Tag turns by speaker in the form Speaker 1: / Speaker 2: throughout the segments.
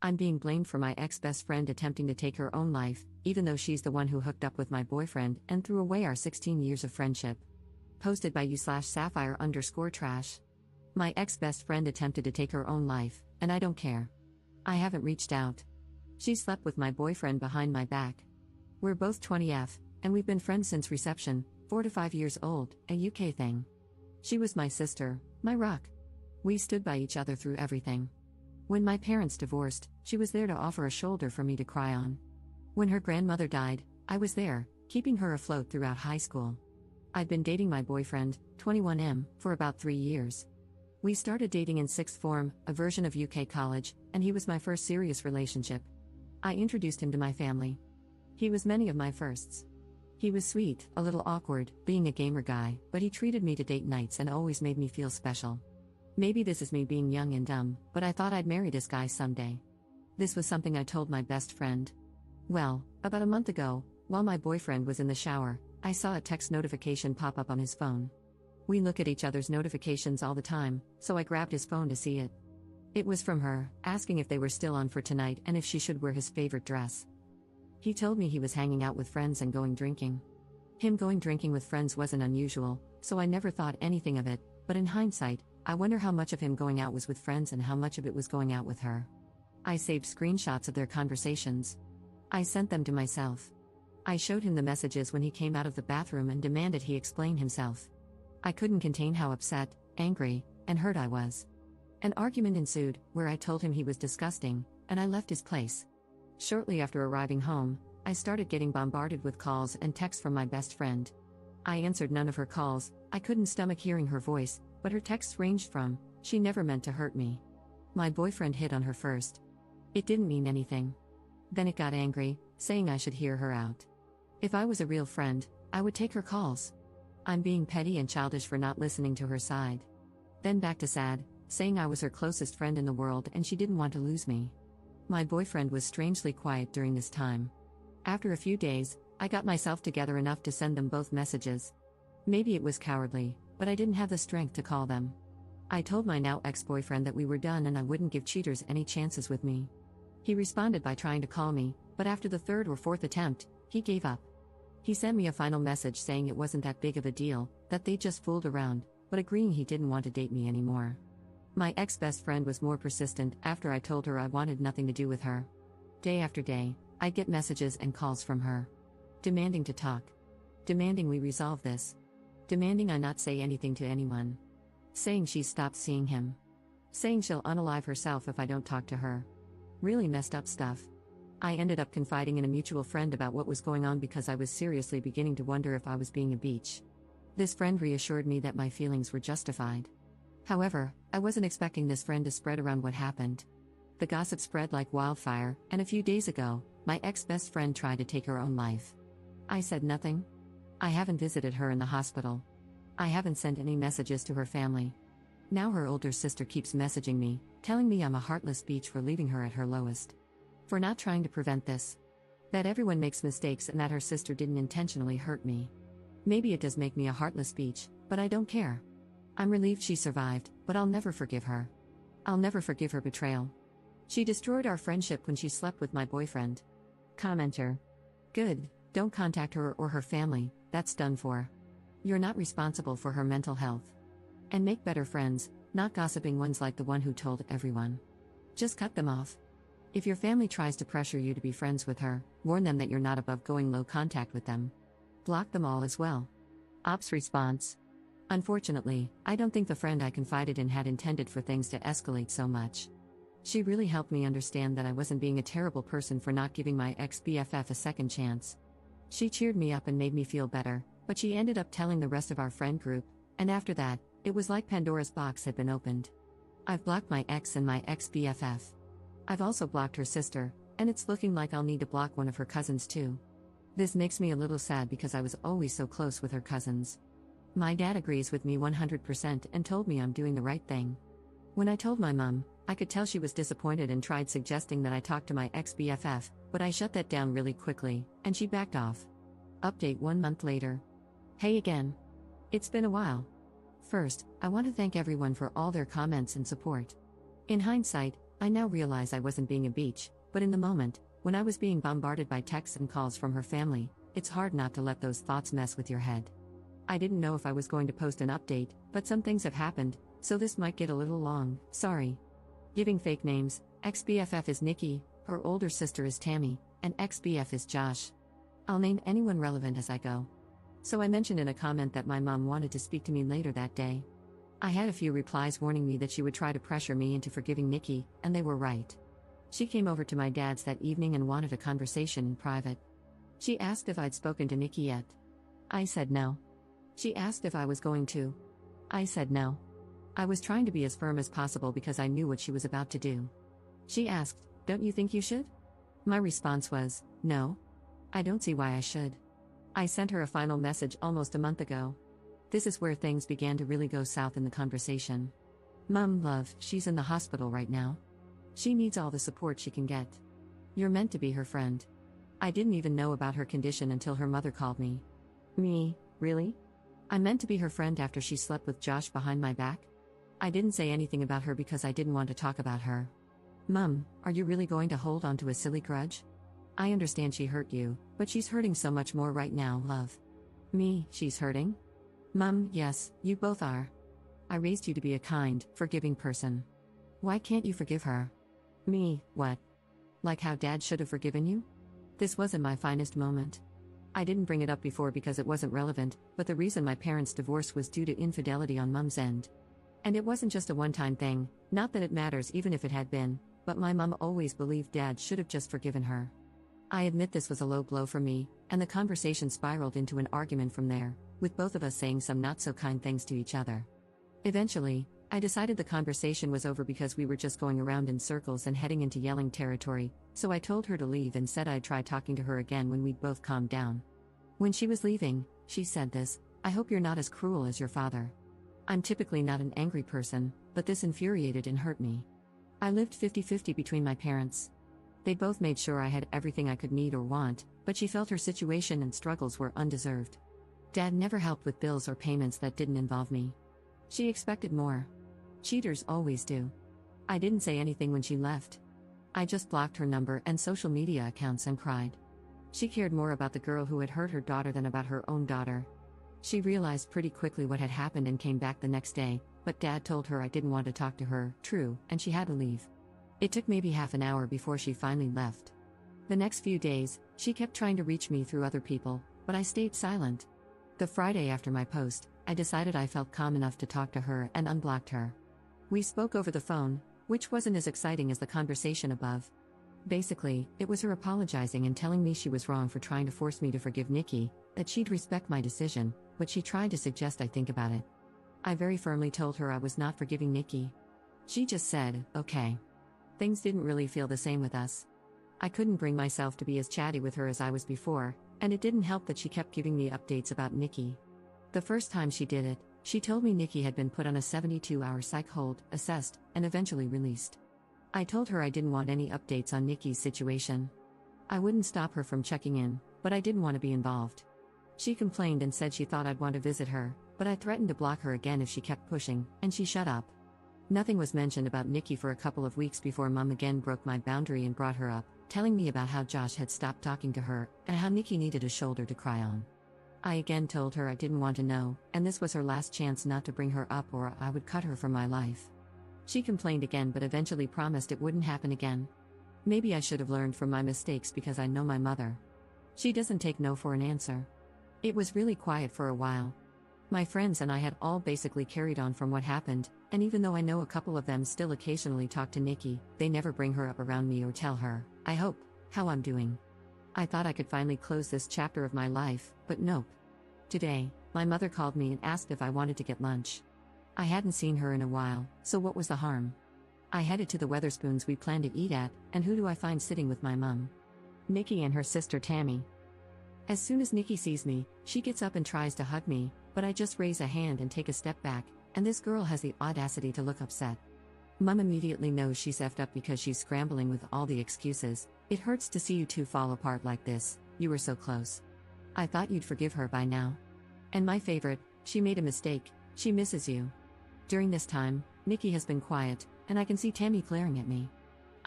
Speaker 1: I'm being blamed for my ex-best friend attempting to take her own life, even though she's the one who hooked up with my boyfriend and threw away our 16 years of friendship. Posted by you/sapphire_trash. My ex-best friend attempted to take her own life, and I don't care. I haven't reached out. She slept with my boyfriend behind my back. We're both 20F, and we've been friends since reception, 4 to 5 years old, a UK thing. She was my sister, my rock. We stood by each other through everything. When my parents divorced, she was there to offer a shoulder for me to cry on. When her grandmother died, I was there, keeping her afloat throughout high school. I'd been dating my boyfriend, 21M, for about 3 years. We started dating in sixth form, a version of UK college, and he was my first serious relationship. I introduced him to my family. He was many of my firsts. He was sweet, a little awkward, being a gamer guy, but he treated me to date nights and always made me feel special. Maybe this is me being young and dumb, but I thought I'd marry this guy someday. This was something I told my best friend. Well, about a month ago, while my boyfriend was in the shower, I saw a text notification pop up on his phone. We look at each other's notifications all the time, so I grabbed his phone to see it. It was from her, asking if they were still on for tonight and if she should wear his favorite dress. He told me he was hanging out with friends and going drinking. Him going drinking with friends wasn't unusual, so I never thought anything of it, but in hindsight, I wonder how much of him going out was with friends and how much of it was going out with her. I saved screenshots of their conversations. I sent them to myself. I showed him the messages when he came out of the bathroom and demanded he explain himself. I couldn't contain how upset, angry, and hurt I was. An argument ensued, where I told him he was disgusting, and I left his place. Shortly after arriving home, I started getting bombarded with calls and texts from my best friend. I answered none of her calls. I couldn't stomach hearing her voice, but her texts ranged from, "She never meant to hurt me. My boyfriend hit on her first. It didn't mean anything." Then it got angry, saying I should hear her out. If I was a real friend, I would take her calls. I'm being petty and childish for not listening to her side. Then back to sad, saying I was her closest friend in the world and she didn't want to lose me. My boyfriend was strangely quiet during this time. After a few days, I got myself together enough to send them both messages. Maybe it was cowardly, but I didn't have the strength to call them. I told my now ex-boyfriend that we were done and I wouldn't give cheaters any chances with me. He responded by trying to call me, but after the third or fourth attempt, he gave up. He sent me a final message saying it wasn't that big of a deal, that they just fooled around, but agreeing he didn't want to date me anymore. My ex-best friend was more persistent after I told her I wanted nothing to do with her. Day after day, I'd get messages and calls from her. Demanding to talk. Demanding we resolve this. Demanding I not say anything to anyone. Saying she's stopped seeing him. Saying she'll unalive herself if I don't talk to her. Really messed up stuff. I ended up confiding in a mutual friend about what was going on because I was seriously beginning to wonder if I was being a bitch. This friend reassured me that my feelings were justified. However, I wasn't expecting this friend to spread around what happened. The gossip spread like wildfire, and a few days ago, my ex-best friend tried to take her own life. I said nothing. I haven't visited her in the hospital. I haven't sent any messages to her family. Now her older sister keeps messaging me, telling me I'm a heartless bitch for leaving her at her lowest. For not trying to prevent this. That everyone makes mistakes and that her sister didn't intentionally hurt me. Maybe it does make me a heartless bitch, but I don't care. I'm relieved she survived, but I'll never forgive her. I'll never forgive her betrayal. She destroyed our friendship when she slept with my boyfriend. Commenter. Good, don't contact her or her family, that's done for. You're not responsible for her mental health. And make better friends, not gossiping ones like the one who told everyone. Just cut them off. If your family tries to pressure you to be friends with her, warn them that you're not above going low contact with them. Block them all as well. Ops response. Unfortunately, I don't think the friend I confided in had intended for things to escalate so much. She really helped me understand that I wasn't being a terrible person for not giving my ex-BFF a second chance. She cheered me up and made me feel better, but she ended up telling the rest of our friend group, and after that, it was like Pandora's box had been opened. I've blocked my ex and my ex-BFF. I've also blocked her sister, and it's looking like I'll need to block one of her cousins too. This makes me a little sad because I was always so close with her cousins. My dad agrees with me 100% and told me I'm doing the right thing. When I told my mom, I could tell she was disappointed and tried suggesting that I talk to my ex-BFF, but I shut that down really quickly, and she backed off. Update 1 month later. Hey again. It's been a while. First, I want to thank everyone for all their comments and support. In hindsight, I now realize I wasn't being a beach, but in the moment, when I was being bombarded by texts and calls from her family, it's hard not to let those thoughts mess with your head. I didn't know if I was going to post an update, but some things have happened, so this might get a little long, sorry. Giving fake names, ex-BFF is Nikki, her older sister is Tammy, and ex-BF is Josh. I'll name anyone relevant as I go. So I mentioned in a comment that my mom wanted to speak to me later that day. I had a few replies warning me that she would try to pressure me into forgiving Nikki, and they were right. She came over to my dad's that evening and wanted a conversation in private. She asked if I'd spoken to Nikki yet. I said no. She asked if I was going to. I said no. I was trying to be as firm as possible because I knew what she was about to do. She asked, "Don't you think you should?" My response was, "No. I don't see why I should." I sent her a final message almost a month ago. This is where things began to really go south in the conversation. "Mum, love, she's in the hospital right now. She needs all the support she can get. You're meant to be her friend." I didn't even know about her condition until her mother called me. Me, really? I meant to be her friend after she slept with Josh behind my back? I didn't say anything about her because I didn't want to talk about her. "Mum, are you really going to hold on to a silly grudge? I understand she hurt you, but she's hurting so much more right now, love." Me, she's hurting? Mum, yes, you both are. I raised you to be a kind, forgiving person. Why can't you forgive her? Me, what? Like how Dad should have forgiven you? This wasn't my finest moment. I didn't bring it up before because it wasn't relevant, but the reason my parents' divorce was due to infidelity on Mum's end. And it wasn't just a one-time thing, not that it matters even if it had been, but my mum always believed Dad should have just forgiven her. I admit this was a low blow for me, and the conversation spiraled into an argument from there, with both of us saying some not-so-kind things to each other. Eventually, I decided the conversation was over because we were just going around in circles and heading into yelling territory, so I told her to leave and said I'd try talking to her again when we'd both calmed down. When she was leaving, she said this, "I hope you're not as cruel as your father." I'm typically not an angry person, but this infuriated and hurt me. I lived 50-50 between my parents. They both made sure I had everything I could need or want, but she felt her situation and struggles were undeserved. Dad never helped with bills or payments that didn't involve me. She expected more. Cheaters always do. I didn't say anything when she left. I just blocked her number and social media accounts and cried. She cared more about the girl who had hurt her daughter than about her own daughter. She realized pretty quickly what had happened and came back the next day, but Dad told her I didn't want to talk to her, true, and she had to leave. It took maybe half an hour before she finally left. The next few days, she kept trying to reach me through other people, but I stayed silent. The Friday after my post, I decided I felt calm enough to talk to her and unblocked her. We spoke over the phone, which wasn't as exciting as the conversation above. Basically, it was her apologizing and telling me she was wrong for trying to force me to forgive Nikki, that she'd respect my decision, but she tried to suggest I think about it. I very firmly told her I was not forgiving Nikki. She just said, okay. Things didn't really feel the same with us. I couldn't bring myself to be as chatty with her as I was before, and it didn't help that she kept giving me updates about Nikki. The first time she did it, she told me Nikki had been put on a 72-hour psych hold, assessed, and eventually released. I told her I didn't want any updates on Nikki's situation. I wouldn't stop her from checking in, but I didn't want to be involved. She complained and said she thought I'd want to visit her, but I threatened to block her again if she kept pushing, and she shut up. Nothing was mentioned about Nikki for a couple of weeks before Mom again broke my boundary and brought her up, telling me about how Josh had stopped talking to her, and how Nikki needed a shoulder to cry on. I again told her I didn't want to know, and this was her last chance not to bring her up or I would cut her from my life. She complained again but eventually promised it wouldn't happen again. Maybe I should have learned from my mistakes because I know my mother. She doesn't take no for an answer. It was really quiet for a while. My friends and I had all basically carried on from what happened, and even though I know a couple of them still occasionally talk to Nikki, they never bring her up around me or tell her, I hope, how I'm doing. I thought I could finally close this chapter of my life, but nope. Today, my mother called me and asked if I wanted to get lunch. I hadn't seen her in a while, so what was the harm? I headed to the Weatherspoons we planned to eat at, and who do I find sitting with my mum? Nikki and her sister Tammy. As soon as Nikki sees me, she gets up and tries to hug me, but I just raise a hand and take a step back, and this girl has the audacity to look upset. Mum immediately knows she's effed up because she's scrambling with all the excuses. It hurts to see you two fall apart like this, you were so close. I thought you'd forgive her by now. And my favorite, she made a mistake, she misses you. During this time, Nikki has been quiet, and I can see Tammy glaring at me.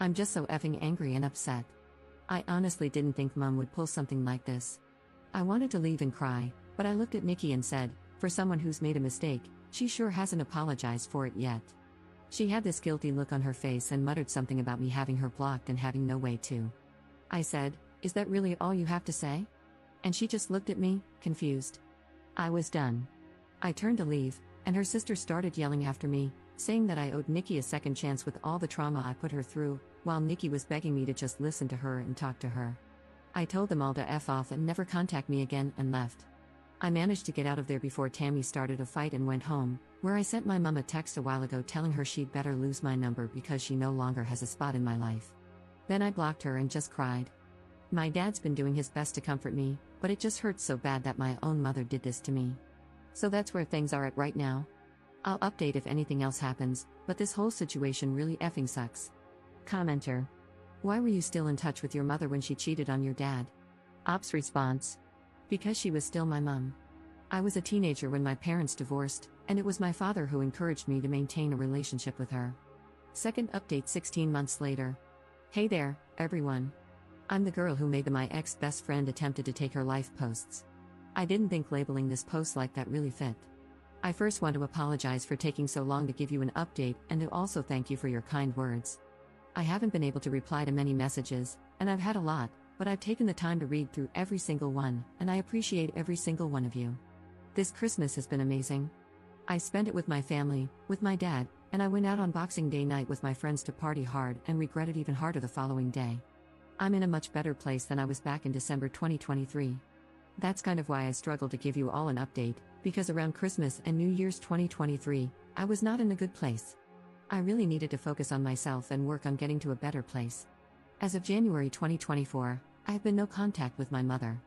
Speaker 1: I'm just so effing angry and upset. I honestly didn't think Mom would pull something like this. I wanted to leave and cry, but I looked at Nikki and said, for someone who's made a mistake, she sure hasn't apologized for it yet. She had this guilty look on her face and muttered something about me having her blocked and having no way to. I said, "Is that really all you have to say?" And she just looked at me, confused. I was done. I turned to leave, and her sister started yelling after me, saying that I owed Nikki a second chance with all the trauma I put her through, while Nikki was begging me to just listen to her and talk to her. I told them all to F off and never contact me again and left. I managed to get out of there before Tammy started a fight and went home, where I sent my mom a text a while ago telling her she'd better lose my number because she no longer has a spot in my life. Then I blocked her and just cried. My dad's been doing his best to comfort me, but it just hurts so bad that my own mother did this to me. So that's where things are at right now. I'll update if anything else happens, but this whole situation really effing sucks. Commenter. Why were you still in touch with your mother when she cheated on your dad? Ops response. Because she was still my mom. I was a teenager when my parents divorced, and it was my father who encouraged me to maintain a relationship with her. Second update 16 months later. Hey there, everyone. I'm the girl who made the "my ex-best friend attempted to take her life" posts. I didn't think labeling this post like that really fit. I first want to apologize for taking so long to give you an update and to also thank you for your kind words. I haven't been able to reply to many messages, and I've had a lot, but I've taken the time to read through every single one, and I appreciate every single one of you. This Christmas has been amazing. I spent it with my family, with my dad, and I went out on Boxing Day night with my friends to party hard and regret it even harder the following day. I'm in a much better place than I was back in December 2023. That's kind of why I struggled to give you all an update, because around Christmas and New Year's 2023, I was not in a good place. I really needed to focus on myself and work on getting to a better place. As of January 2024, I have been no contact with my mother.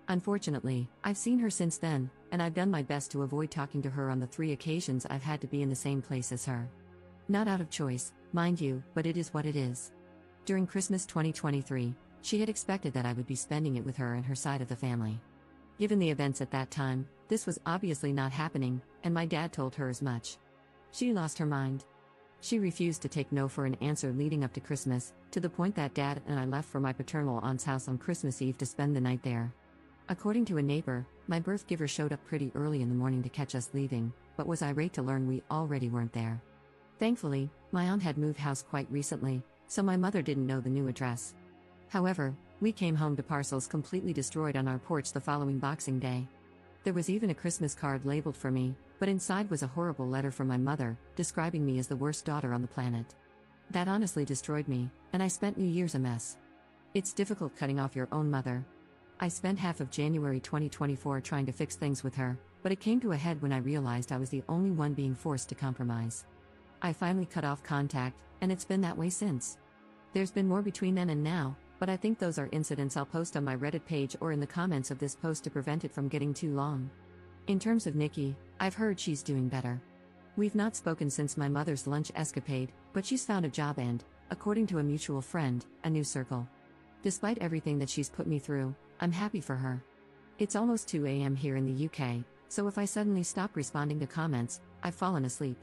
Speaker 1: Unfortunately, I've seen her since then, and I've done my best to avoid talking to her on the 3 occasions I've had to be in the same place as her. Not out of choice, mind you, but it is what it is. During Christmas 2023, she had expected that I would be spending it with her and her side of the family. Given the events at that time, this was obviously not happening, and my dad told her as much. She lost her mind. She refused to take no for an answer leading up to Christmas, to the point that Dad and I left for my paternal aunt's house on Christmas Eve to spend the night there. According to a neighbor, my birth giver showed up pretty early in the morning to catch us leaving, but was irate to learn we already weren't there. Thankfully, my aunt had moved house quite recently, so my mother didn't know the new address. However, we came home to parcels completely destroyed on our porch the following Boxing Day. There was even a Christmas card labeled for me, but inside was a horrible letter from my mother, describing me as the worst daughter on the planet. That honestly destroyed me, and I spent New Year's a mess. It's difficult cutting off your own mother. I spent half of January 2024 trying to fix things with her, but it came to a head when I realized I was the only one being forced to compromise. I finally cut off contact, and it's been that way since. There's been more between then and now, but I think those are incidents I'll post on my Reddit page or in the comments of this post to prevent it from getting too long. In terms of Nikki, I've heard she's doing better. We've not spoken since my mother's lunch escapade, but she's found a job and, according to a mutual friend, a new circle. Despite everything that she's put me through, I'm happy for her. It's almost 2 a.m. here in the UK, so if I suddenly stop responding to comments, I've fallen asleep.